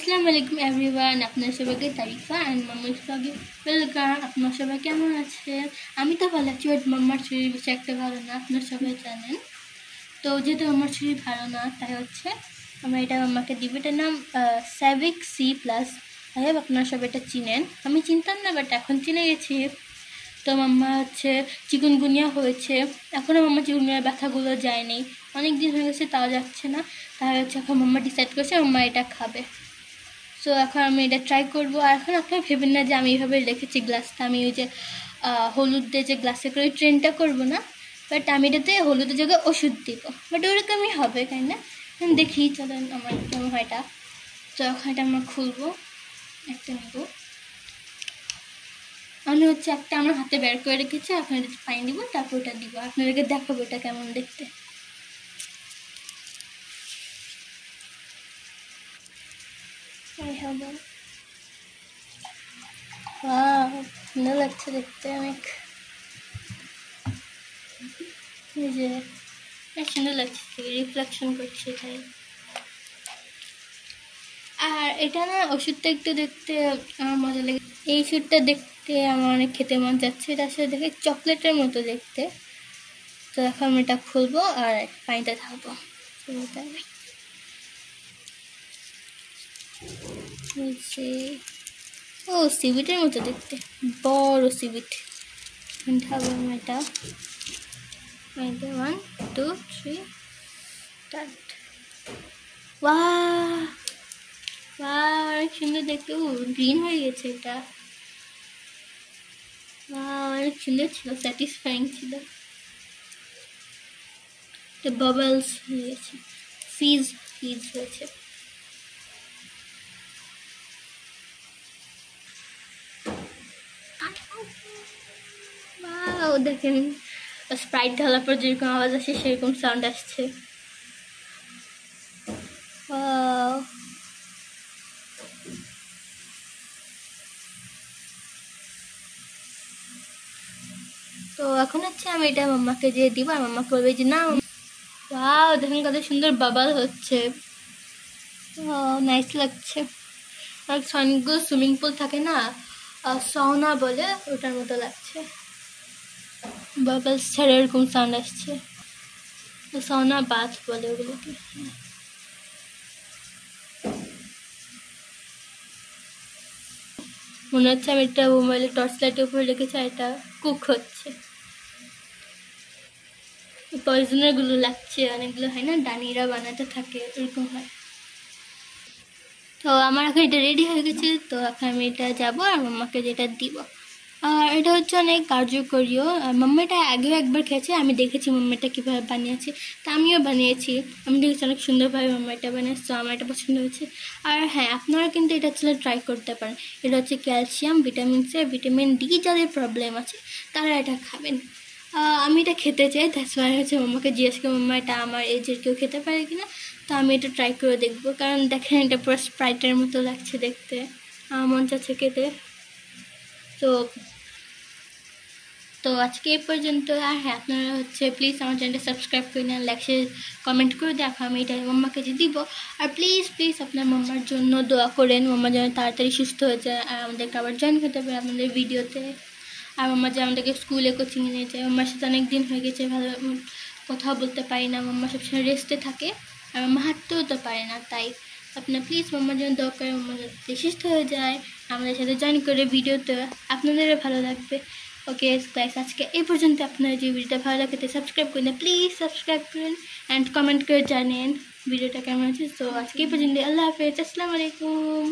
আসসালামু আলাইকুম এভরিওয়ান, আপনার সবাইকে তারিফা অ্যান্ড মাম্মার ব্লগে ওয়েলকাম। আপনার সবাই কেমন আছে? আমি তো ভালো আছি, বাট মাম্মার শরীর বেশি একটা ভালো না, আপনার সবাই জানেন। তো যেহেতু আমার শরীর ভালো না, তাই হচ্ছে আমরা এটা মাম্মাকে দিব। এটার নাম স্যাভিক C+। আপনারা সবাই এটা চিনেন, আমি চিনতাম না, বাট এখন চিনে গেছি। তো মাম্মা হচ্ছে চিকুনগুনিয়া হয়েছে, এখনও মাম্মা চিকুনগুনিয়ার ব্যথাগুলো যায়নি, অনেক দিন হয়ে গেছে, তাও যাচ্ছে না। তাই হচ্ছে এখন মাম্মা ডিসাইড করছে মাম্মা এটা খাবে। সো এখন আমি এটা ট্রাই করবো। আর এখন আপনারা ভেবেন না যে আমি এইভাবে রেখেছি গ্লাসটা, আমি ওই যে হলুদ দিয়ে যে গ্লাসে করে ট্রেনটা করবো না, বাট আমি এটাতে হলুদের জায়গায় ওষুধ দিব, বাট ওরকমই হবে, তাই না? দেখি চলেন আমার কেমন হয় এটা। তো এখন এটা আমরা খুলবো, একটা নেব। আমি হচ্ছে একটা আমার হাতে বের করে রেখেছি, এখন এটা পানি দিব, তারপর ওটা দিব, আপনাদেরকে দেখাবো এটা কেমন দেখতে। ভালো লাগছে দেখতে অনেক, এই যে সুন্দর লাগছে, রিফ্লেকশন করছে তাই। আর এটা না ওষুধটা একটু দেখতে আমার মজা লাগে, এই ওষুধটা দেখতে আমার অনেক খেতে মন যাচ্ছে। এটা আসলে দেখে চকলেটের মতো দেখতে। তো এখন আমি এটা খুলবো আর পানিটা ঢালবো। ও সিবিটের মতো দেখতে, বড় সিবিট। ঢালবো আমি এটা, 1 2 3 স্টার্ট। অনেক সুন্দর দেখতে, গ্রিন হয়ে গেছে এটা। অনেক সুন্দর ছিল, স্যাটিসফাইং ছিল। বাবলস হয়ে গেছে, ফিজ হয়েছে। দেখেন স্প্রাইট ঢালার পর যেরকম আওয়াজ আসে সেরকম সাউন্ড আসছে। তো এখন হচ্ছে আমি এটা মাম্মাকে দিয়ে দিব, আর মাম্মা বলবে যে না। দেখেন কত সুন্দর বাবাল হচ্ছে, নাইস লাগছে। আর অনেকগুলো সুইমিং পুল থাকে না, সৌনা বলে, ওটার মতো লাগছে। বাবলস ছাড়া এরকম সাউন্ড আসছে, সৌনা বাথ বলে ওগুলোকে। মনে হচ্ছে আমি একটা মোবাইলে টর্চ লাইটের উপরে রেখেছি, আর এটা কুক হচ্ছে। পয়জনের গুলো লাগছে, অনেকগুলো হয় না, ডানিরা বানাতে থাকে, এরকম হয়। তো আমার এখন এটা রেডি হয়ে গেছে। তো এখন আমি এটা যাবো আর মাম্মাকে যেটা দিব। আর এটা হচ্ছে অনেক কার্যকরীও। মাম্মা এটা আগেও একবার খেয়েছে, আমি দেখেছি মাম্মা এটা কীভাবে বানিয়েছে, তা আমিও বানিয়েছি। আমি দেখেছি অনেক সুন্দরভাবে মাম্মা এটা বানিয়েছে, তো আমার এটা পছন্দ হয়েছে। আর হ্যাঁ, আপনারা কিন্তু এটা আসলে ট্রাই করতে পারেন। এটা হচ্ছে calcium, vitamin C, vitamin D যাদের প্রবলেম আছে তারা এটা খাবেন। আমি এটা খেতে চাই, দ্যাটস ওয়াই হচ্ছে মাম্মাকে জিজ্ঞেস করি মাম্মা এটা আমার এজের কেউ খেতে পারে কিনা। তো আমি এটা ট্রাই করে দেখবো, কারণ দেখেন এটা পুরো স্প্রাইটের মতো লাগছে দেখতে, আমার মন চাচ্ছে খেতে। তো আজকে এই পর্যন্ত। আর হ্যাঁ, আপনারা হচ্ছে প্লিজ আমার চ্যানেলটা সাবস্ক্রাইব করে নেন, লাইক শেয়ার কমেন্ট করে দেখো আমি এটা মাম্মাকে যে দিব। আর প্লিজ আপনার মাম্মার জন্য দোয়া করেন, মাম্মা যেন তাড়াতাড়ি সুস্থ হয়ে যায় আর আমাদেরকে আবার জয়েন করতে পারে আপনাদের ভিডিওতে। আর মাম্মা যে আমাদেরকে স্কুলে কোচিংয়ে নিয়ে যায়, মাম্মার সাথে অনেক দিন হয়ে গেছে, ভালো কথা বলতে পারি না, মাম্মা সবসময় রেস্টে থাকে, আর মাম্মা হাঁটতেও তো পারে না। তাই আপনার প্লিজ মাম্মার জন্য দোয়া করে মাম্মা যাতে সুস্থ হয়ে যায়, আমাদের সাথে জয়েন করে ভিডিওতে, আপনাদেরও ভালো লাগবে। ওকে গাইস, আজকে এই পর্যন্ত। আপনারা যে ভিডিওটা ভালো লাগে সাবস্ক্রাইব করেন, প্লিজ সাবস্ক্রাইব করেন অ্যান্ড কমেন্ট করে জানেন ভিডিওটা কেমন আছে। তো আজকে এই পর্যন্ত, আল্লাহ হাফেজ, আসসালামু আলাইকুম।